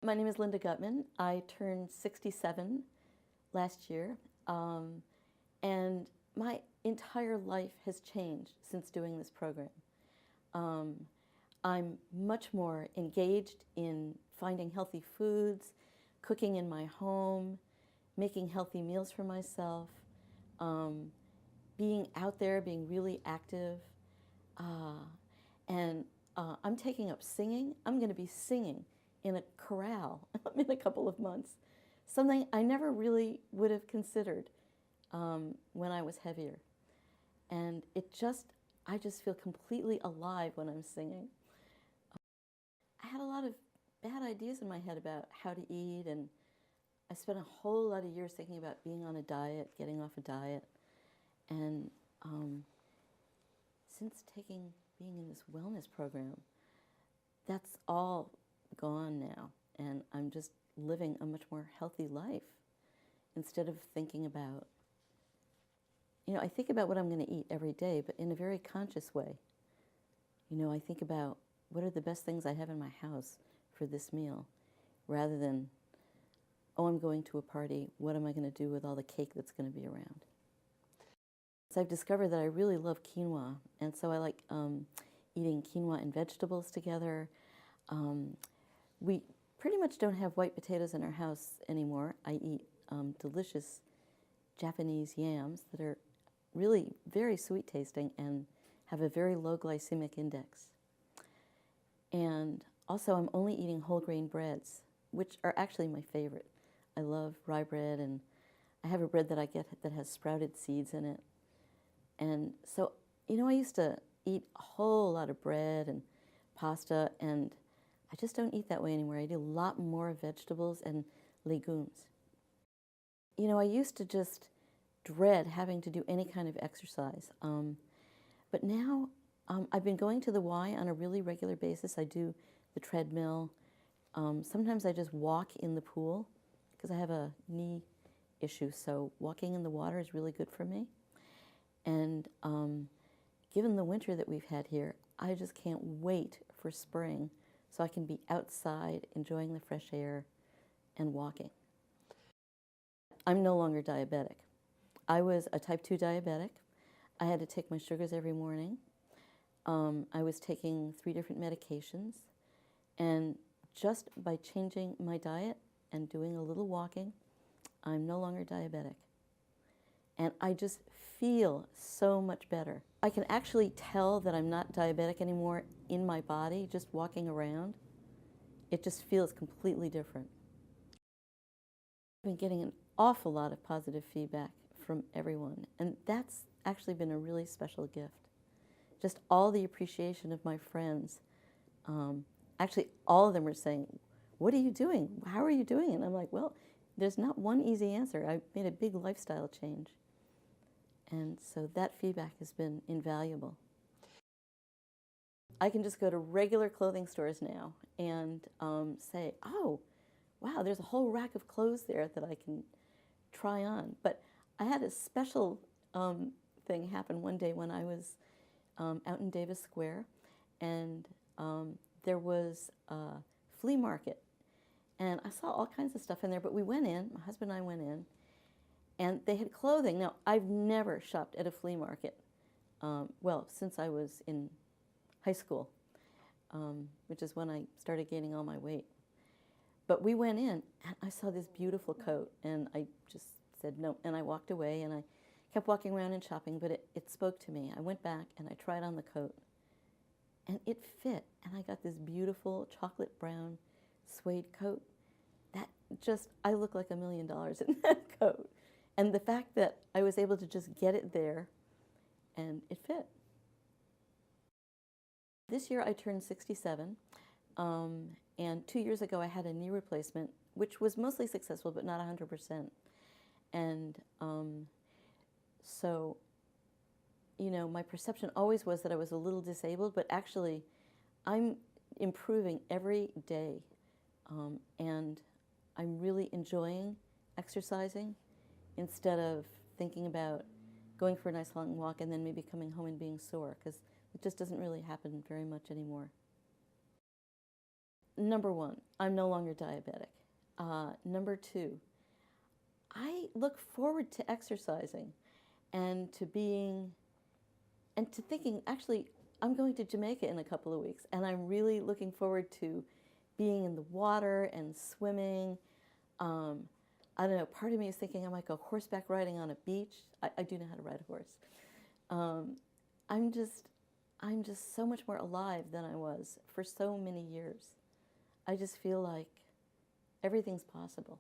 My name is Linda Gutman. I turned 67 last year, and my entire life has changed since doing this program. I'm much more engaged in finding healthy foods, cooking in my home, making healthy meals for myself, being out there, being really active, and I'm taking up singing. I'm going to be singing in a chorale in a couple of months, something I never really would have considered when I was heavier. And I just feel completely alive when I'm singing. I had a lot of bad ideas in my head about how to eat, and I spent a whole lot of years thinking about being on a diet, getting off a diet. And since being in this wellness program, that's all gone now, and I'm just living a much more healthy life instead of thinking about, I think about what I'm going to eat every day, but in a very conscious way. I think about what are the best things I have in my house for this meal, rather than, oh, I'm going to a party, what am I going to do with all the cake that's going to be around? So I've discovered that I really love quinoa, and so I like eating quinoa and vegetables together. We pretty much don't have white potatoes in our house anymore. I eat delicious Japanese yams that are really very sweet tasting and have a very low glycemic index. And also I'm only eating whole grain breads, which are actually my favorite. I love rye bread, and I have a bread that I get that has sprouted seeds in it. And so, I used to eat a whole lot of bread and pasta, and I just don't eat that way anymore. I eat a lot more vegetables and legumes. I used to just dread having to do any kind of exercise. But now I've been going to the Y on a really regular basis. I do the treadmill. Sometimes I just walk in the pool because I have a knee issue, so walking in the water is really good for me. And given the winter that we've had here, I just can't wait for spring so I can be outside enjoying the fresh air and walking. I'm no longer diabetic. I was a type 2 diabetic. I had to take my sugars every morning. I was taking 3 different medications, and just by changing my diet and doing a little walking, I'm no longer diabetic. And I just feel so much better. I can actually tell that I'm not diabetic anymore in my body, just walking around. It just feels completely different. I've been getting an awful lot of positive feedback from everyone, and that's actually been a really special gift. Just all the appreciation of my friends. Actually, all of them were saying, "What are you doing? How are you doing it?" And I'm like, well, there's not one easy answer. I made a big lifestyle change. And so that feedback has been invaluable. I can just go to regular clothing stores now and say, oh, wow, there's a whole rack of clothes there that I can try on. But I had a special thing happen one day when I was out in Davis Square, and there was a flea market. And I saw all kinds of stuff in there, but we went in, my husband and I went in, and they had clothing. Now, I've never shopped at a flea market, well, since I was in high school, which is when I started gaining all my weight. But we went in, and I saw this beautiful coat, and I just said no, and I walked away, and I kept walking around and shopping, but it spoke to me. I went back, and I tried on the coat, and it fit, and I got this beautiful chocolate brown suede coat. That just, I look like $1 million in that coat. And the fact that I was able to just get it there, and it fit. This year I turned 67, and 2 years ago I had a knee replacement, which was mostly successful, but not 100%. And so, my perception always was that I was a little disabled, but actually I'm improving every day, and I'm really enjoying exercising instead of thinking about going for a nice long walk and then maybe coming home and being sore, because it just doesn't really happen very much anymore. number one, I'm no longer diabetic. Number two, I look forward to exercising and to being, and to thinking, actually, I'm going to Jamaica in a couple of weeks, and I'm really looking forward to being in the water and swimming. I don't know, part of me is thinking I might go horseback riding on a beach. I do know how to ride a horse. I'm just so much more alive than I was for so many years. I just feel like everything's possible.